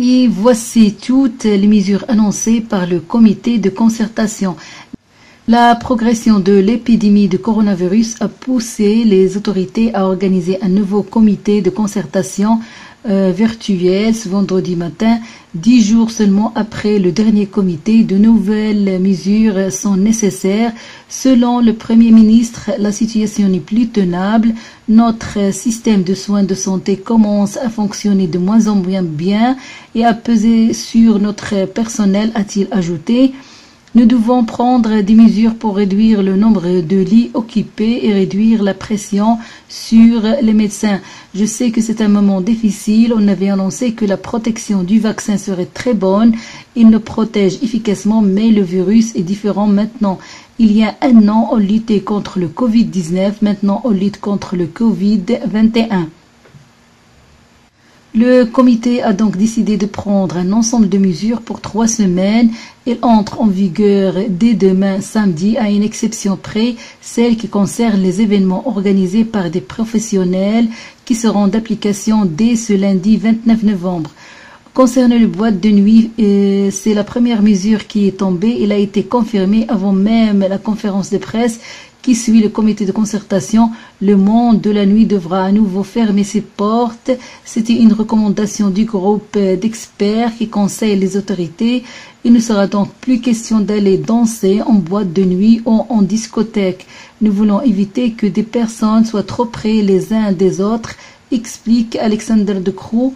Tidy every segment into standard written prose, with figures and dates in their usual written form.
Et voici toutes les mesures annoncées par le comité de concertation. La progression de l'épidémie de coronavirus a poussé les autorités à organiser un nouveau comité de concertation virtuel ce vendredi matin, 10 jours seulement après le dernier comité. De nouvelles mesures sont nécessaires. Selon le Premier ministre, la situation n'est plus tenable. Notre système de soins de santé commence à fonctionner de moins en moins bien et à peser sur notre personnel, a-t-il ajouté. Nous devons prendre des mesures pour réduire le nombre de lits occupés et réduire la pression sur les médecins. Je sais que c'est un moment difficile. On avait annoncé que la protection du vaccin serait très bonne. Il nous protège efficacement, mais le virus est différent maintenant. Il y a un an, on luttait contre le Covid-19. Maintenant, on lutte contre le Covid-21. Le comité a donc décidé de prendre un ensemble de mesures pour 3 semaines. Elles entrent en vigueur dès demain samedi, à une exception près, celle qui concerne les événements organisés par des professionnels qui seront d'application dès ce lundi 29 novembre. Concernant les boîtes de nuit, c'est la première mesure qui est tombée. Elle a été confirmée avant même la conférence de presse qui suit le comité de concertation. Le monde de la nuit devra à nouveau fermer ses portes. C'était une recommandation du groupe d'experts qui conseille les autorités. Il ne sera donc plus question d'aller danser en boîte de nuit ou en discothèque. Nous voulons éviter que des personnes soient trop près les uns des autres, explique Alexander De Croo.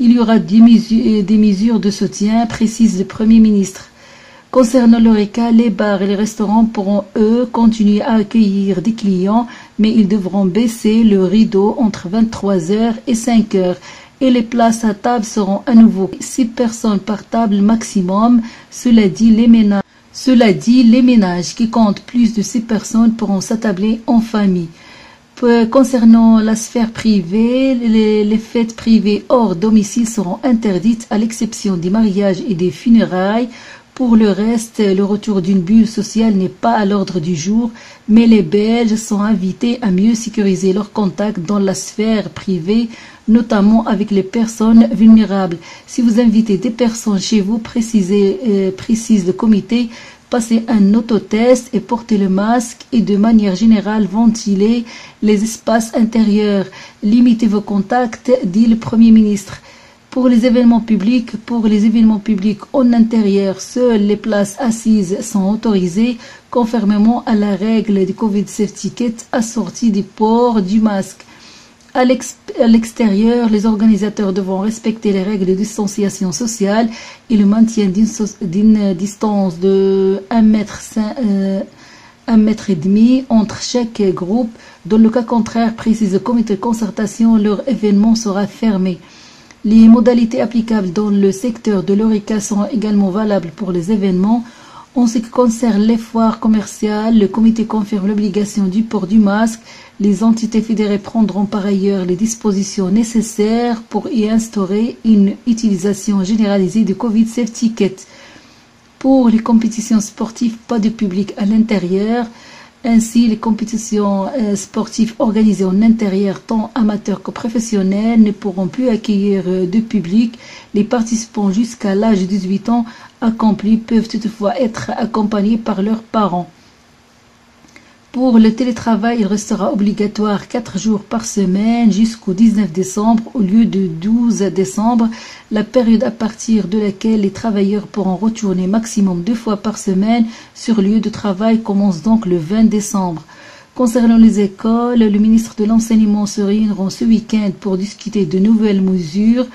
Il y aura des mesures de soutien, précise le Premier ministre. Concernant l'Horeca, les bars et les restaurants pourront, eux, continuer à accueillir des clients, mais ils devront baisser le rideau entre 23h et 5h. Et les places à table seront à nouveau 6 personnes par table maximum. Cela dit, les ménages qui comptent plus de 6 personnes pourront s'attabler en famille. Concernant la sphère privée, les fêtes privées hors domicile seront interdites à l'exception des mariages et des funérailles. Pour le reste, le retour d'une bulle sociale n'est pas à l'ordre du jour, mais les Belges sont invités à mieux sécuriser leurs contacts dans la sphère privée, notamment avec les personnes vulnérables. Si vous invitez des personnes chez vous, précise le comité, passez un autotest et portez le masque et de manière générale ventilez les espaces intérieurs. Limitez vos contacts, dit le Premier ministre. Pour les événements publics en intérieur, seules les places assises sont autorisées, conformément à la règle du Covid Safety Kit assortie du port du masque. À l'extérieur, les organisateurs devront respecter les règles de distanciation sociale et le maintien d'une distance de 1,5 mètre entre chaque groupe. Dans le cas contraire, précise le comité de concertation, leur événement sera fermé. Les modalités applicables dans le secteur de l'Horeca seront également valables pour les événements. En ce qui concerne les foires commerciales, le comité confirme l'obligation du port du masque. Les entités fédérées prendront par ailleurs les dispositions nécessaires pour y instaurer une utilisation généralisée du Covid Safety Kit. Pour les compétitions sportives, pas de public à l'intérieur. Ainsi, les compétitions sportives organisées en intérieur, tant amateurs que professionnels, ne pourront plus accueillir de public. Les participants jusqu'à l'âge de 18 ans accomplis peuvent toutefois être accompagnés par leurs parents. Pour le télétravail, il restera obligatoire 4 jours par semaine jusqu'au 19 décembre au lieu de 12 décembre. La période à partir de laquelle les travailleurs pourront retourner maximum 2 fois par semaine sur lieu de travail commence donc le 20 décembre. Concernant les écoles, le ministre de l'Enseignement se réunira ce week-end pour discuter de nouvelles mesures.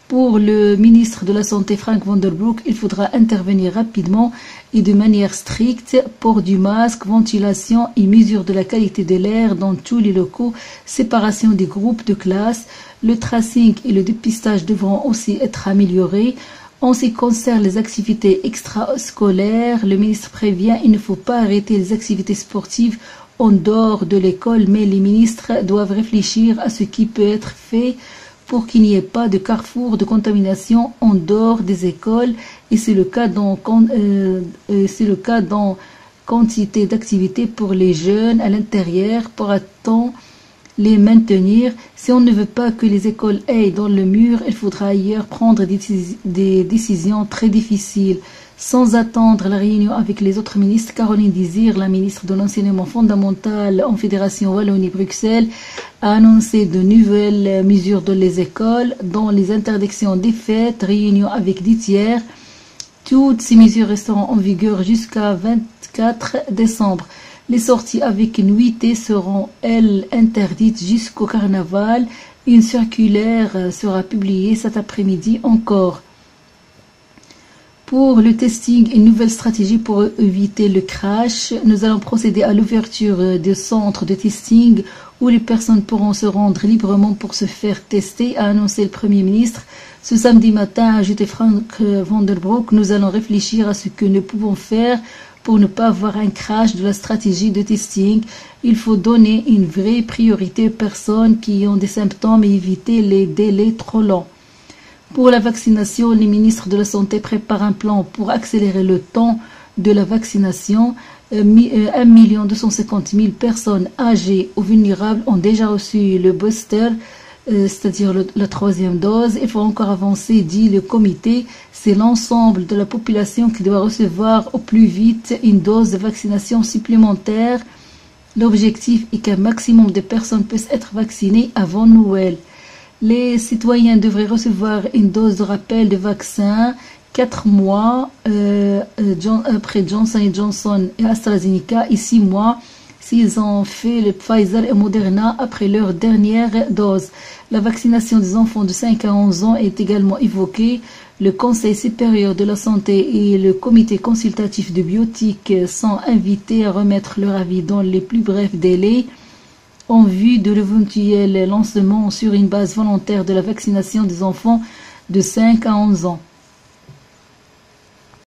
Pour le ministre de la Santé, Frank van der Broek, il faudra intervenir rapidement et de manière stricte. Port du masque, ventilation et mesure de la qualité de l'air dans tous les locaux, séparation des groupes de classe. Le tracing et le dépistage devront aussi être améliorés. En ce qui concerne les activités extrascolaires, le ministre prévient qu'il ne faut pas arrêter les activités sportives en dehors de l'école, mais les ministres doivent réfléchir à ce qui peut être fait pour qu'il n'y ait pas de carrefour de contamination en dehors des écoles, et c'est le cas dans quantité d'activités pour les jeunes à l'intérieur. Pourra-t-on les maintenir. Si on ne veut pas que les écoles aillent dans le mur, il faudra ailleurs prendre des décisions très difficiles. Sans attendre la réunion avec les autres ministres, Caroline Désir, la ministre de l'Enseignement fondamental en Fédération Wallonie-Bruxelles, a annoncé de nouvelles mesures dans les écoles, dont les interdictions des fêtes, réunions avec 10 tiers. Toutes ces mesures resteront en vigueur jusqu'à 24 décembre. Les sorties avec nuitée seront, elles, interdites jusqu'au carnaval. Une circulaire sera publiée cet après-midi encore. Pour le testing, une nouvelle stratégie pour éviter le crash. Nous allons procéder à l'ouverture de centres de testing où les personnes pourront se rendre librement pour se faire tester, a annoncé le Premier ministre. Ce samedi matin, a ajouté Frank van der Broek, nous allons réfléchir à ce que nous pouvons faire pour ne pas avoir un crash de la stratégie de testing. Il faut donner une vraie priorité aux personnes qui ont des symptômes et éviter les délais trop longs. Pour la vaccination, les ministres de la Santé préparent un plan pour accélérer le temps de la vaccination. 1 250 000 personnes âgées ou vulnérables ont déjà reçu le booster, c'est-à-dire la 3e dose. Il faut encore avancer, dit le comité. C'est l'ensemble de la population qui doit recevoir au plus vite une dose de vaccination supplémentaire. L'objectif est qu'un maximum de personnes puissent être vaccinées avant Noël. Les citoyens devraient recevoir une dose de rappel de vaccin 4 mois après Johnson & Johnson et AstraZeneca et 6 mois s'ils ont fait le Pfizer et Moderna après leur dernière dose. La vaccination des enfants de 5 à 11 ans est également évoquée. Le Conseil supérieur de la santé et le comité consultatif de biotique sont invités à remettre leur avis dans les plus brefs délais en vue de l'éventuel lancement sur une base volontaire de la vaccination des enfants de 5 à 11 ans.